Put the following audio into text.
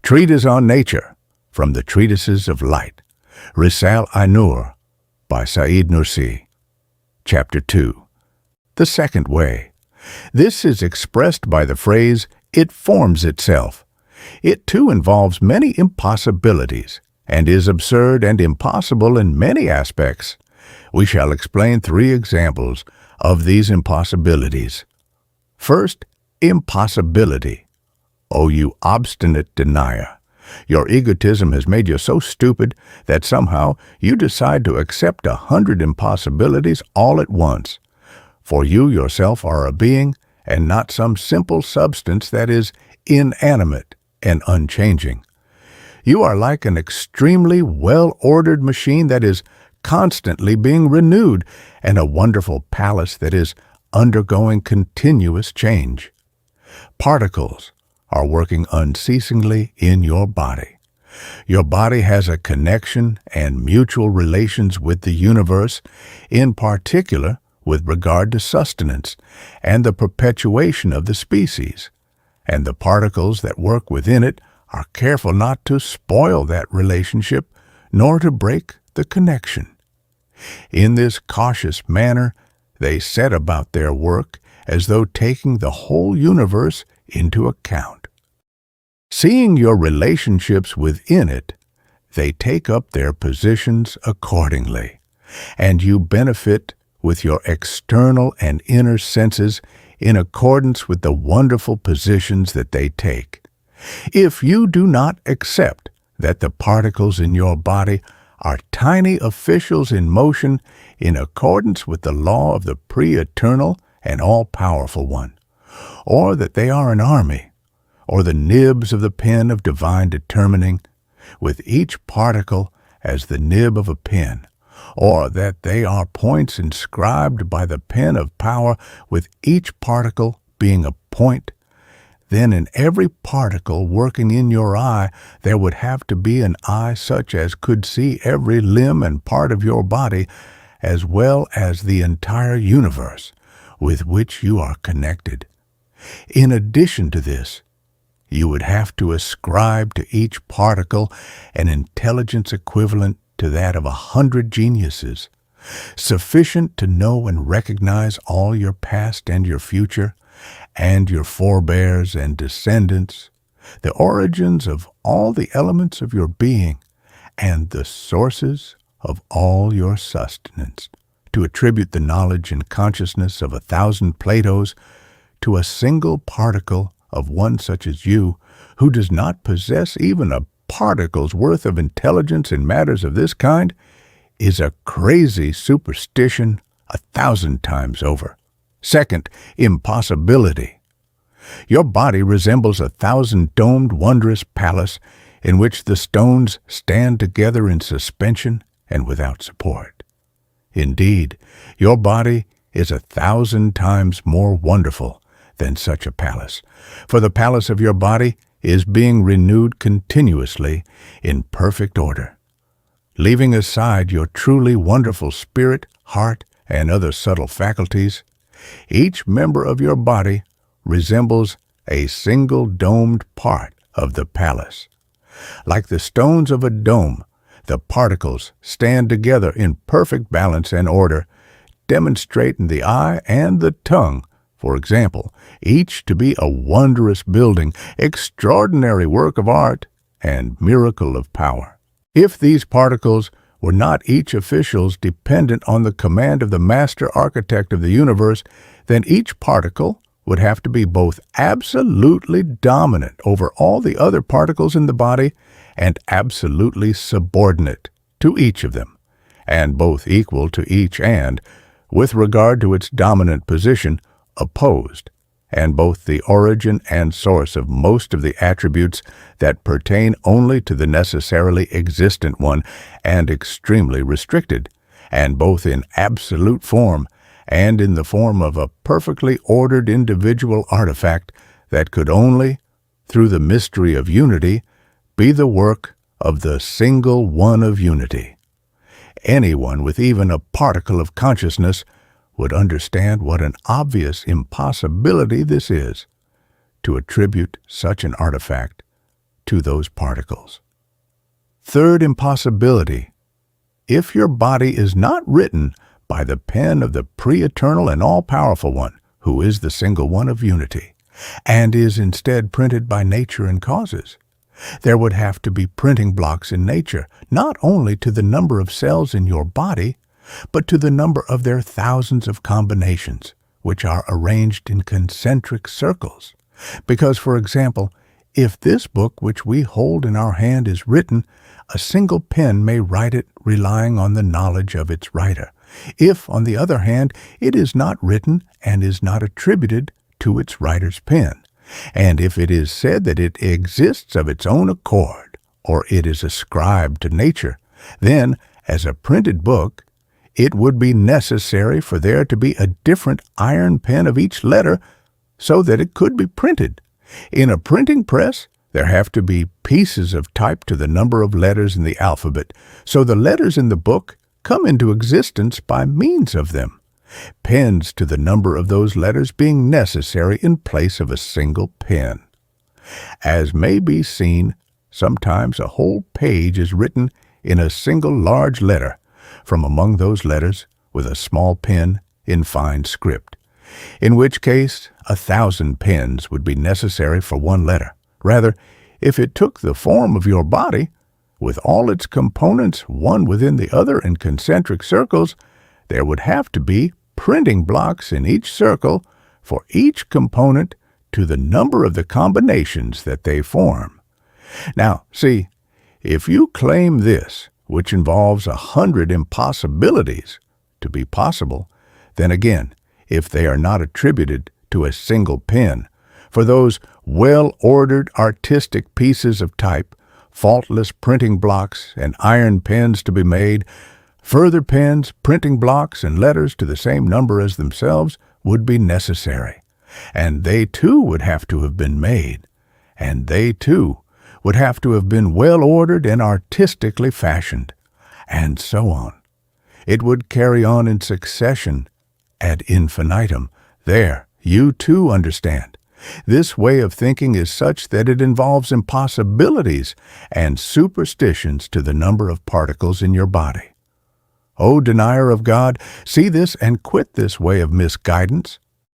Treatise on Nature, from the Treatises of Light, Risale-i by Said Nursi. Chapter 2. The Second Way. This is expressed by the phrase, "it forms itself." It too involves many impossibilities, and is absurd and impossible in many aspects. We shall explain 3 examples of these impossibilities. First, impossibility. O you obstinate denier! Your egotism has made you so stupid that somehow you decide to accept 100 impossibilities all at once. For you yourself are a being, and not some simple substance that is inanimate and unchanging. You are like an extremely well-ordered machine that is constantly being renewed, and a wonderful palace that is undergoing continuous change. Particles are working unceasingly in your body. Your body has a connection and mutual relations with the universe, in particular with regard to sustenance and the perpetuation of the species, and the particles that work within it are careful not to spoil that relationship nor to break the connection. In this cautious manner, they set about their work as though taking the whole universe into account. Seeing your relationships within it, they take up their positions accordingly, and you benefit with your external and inner senses in accordance with the wonderful positions that they take. If you do not accept that the particles in your body are tiny officials in motion in accordance with the law of the pre-eternal and all-powerful one, or that they are an army, or the nibs of the pen of divine determining, with each particle as the nib of a pen, or that they are points inscribed by the pen of power, with each particle being a point, then in every particle working in your eye there would have to be an eye such as could see every limb and part of your body, as well as the entire universe with which you are connected. In addition to this, you would have to ascribe to each particle an intelligence equivalent to that of 100 geniuses, sufficient to know and recognize all your past and your future, and your forebears and descendants, the origins of all the elements of your being, and the sources of all your sustenance, to attribute the knowledge and consciousness of 1,000 Platos to a single particle of one such as you, who does not possess even a particle's worth of intelligence in matters of this kind, is a crazy superstition 1,000 times over. Second, impossibility. Your body resembles 1,000-domed wondrous palace in which the stones stand together in suspension and without support. Indeed, your body is 1,000 times more wonderful than such a palace, for the palace of your body is being renewed continuously in perfect order. Leaving aside your truly wonderful spirit, heart, and other subtle faculties, each member of your body resembles a single domed part of the palace. Like the stones of a dome, the particles stand together in perfect balance and order, demonstrating the eye and the tongue, for example, each to be a wondrous building, extraordinary work of art, and miracle of power. If these particles were not each officials dependent on the command of the master architect of the universe, then each particle would have to be both absolutely dominant over all the other particles in the body and absolutely subordinate to each of them, and both equal to each and, with regard to its dominant position, opposed, and both the origin and source of most of the attributes that pertain only to the necessarily existent one, and extremely restricted, and both in absolute form and in the form of a perfectly ordered individual artifact that could only, through the mystery of unity, be the work of the single one of unity. Anyone with even a particle of consciousness would understand what an obvious impossibility this is, to attribute such an artifact to those particles. Third impossibility. If your body is not written by the pen of the pre-eternal and all-powerful One, who is the single one of unity, and is instead printed by nature and causes, there would have to be printing blocks in nature, not only to the number of cells in your body, but to the number of their thousands of combinations, which are arranged in concentric circles. Because, for example, if this book which we hold in our hand is written, a single pen may write it relying on the knowledge of its writer. If, on the other hand, it is not written and is not attributed to its writer's pen, and if it is said that it exists of its own accord, or it is ascribed to nature, then, as a printed book, it would be necessary for there to be a different iron pen of each letter so that it could be printed. In a printing press, there have to be pieces of type to the number of letters in the alphabet, so the letters in the book come into existence by means of them, pens to the number of those letters being necessary in place of a single pen. As may be seen, sometimes a whole page is written in a single large letter, from among those letters with a small pen in fine script, in which case 1,000 pens would be necessary for one letter. Rather, if it took the form of your body, with all its components one within the other in concentric circles, there would have to be printing blocks in each circle for each component to the number of the combinations that they form. Now, see, if you claim this, which involves 100 impossibilities, to be possible, then again, if they are not attributed to a single pen, for those well-ordered artistic pieces of type, faultless printing blocks, and iron pens to be made, further pens, printing blocks, and letters to the same number as themselves would be necessary, and they too would have to have been made, and they too would have to have been well-ordered and artistically fashioned, and so on. It would carry on in succession ad infinitum. There, you too understand. This way of thinking is such that it involves impossibilities and superstitions to the number of particles in your body. O denier of God, see this and quit this way of misguidance,